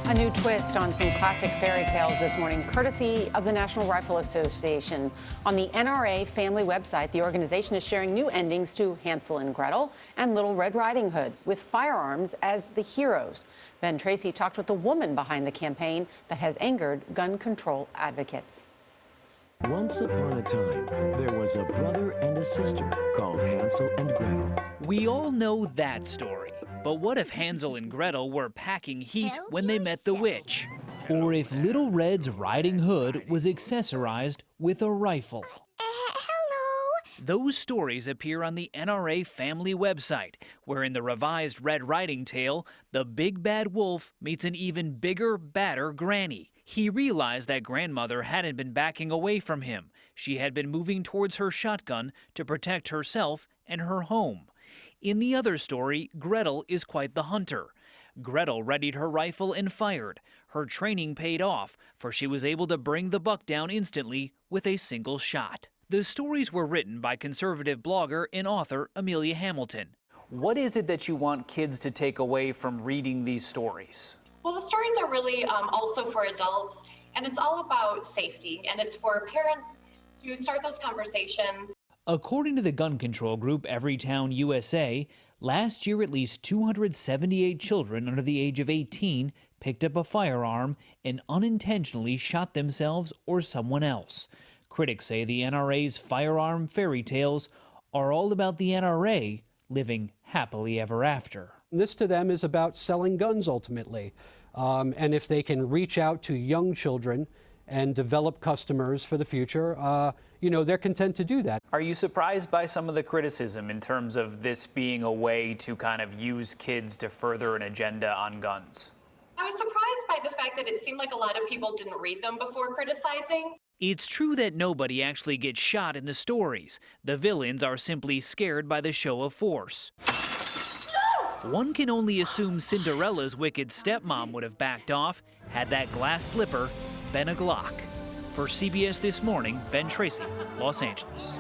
A new twist on some classic fairy tales this morning, courtesy of the National Rifle Association. On the NRA family website, the organization is sharing new endings to Hansel and Gretel and Little Red Riding Hood, with firearms as the heroes. Ben Tracy talked with the woman behind the campaign that has angered gun control advocates. Once upon a time, there was a brother and a sister called Hansel and Gretel. We all know that story. But what if Hansel and Gretel were packing heat when they met the witch? Or if Little Red's Riding Hood was accessorized with a rifle? Hello? Those stories appear on the NRA family website, where in the revised Red Riding Tale, the big bad wolf meets an even bigger, badder granny. He realized that grandmother hadn't been backing away from him. She had been moving towards her shotgun to protect herself and her home. In the other story, Gretel is quite the hunter. Gretel readied her rifle and fired. Her training paid off, for she was able to bring the buck down instantly with a single shot. The stories were written by conservative blogger and author Amelia Hamilton. What is it that you want kids to take away from reading these stories? Well, the stories are really also for adults, and it's all about safety, and it's for parents to start those conversations. According to the gun control group Everytown USA, last year at least 278 children under the age of 18 picked up a firearm and unintentionally shot themselves or someone else. Critics say the NRA's firearm fairy tales are all about the NRA living happily ever after. This to them is about selling guns ultimately. And if they can reach out to young children and develop customers for the future, they're content to do that. Are you surprised by some of the criticism in terms of this being a way to kind of use kids to further an agenda on guns? I was surprised by the fact that it seemed like a lot of people didn't read them before criticizing. It's true that nobody actually gets shot in the stories. The villains are simply scared by the show of force. One can only assume Cinderella's wicked stepmom would have backed off had that glass slipper been a Glock. For CBS This Morning, Ben Tracy, Los Angeles.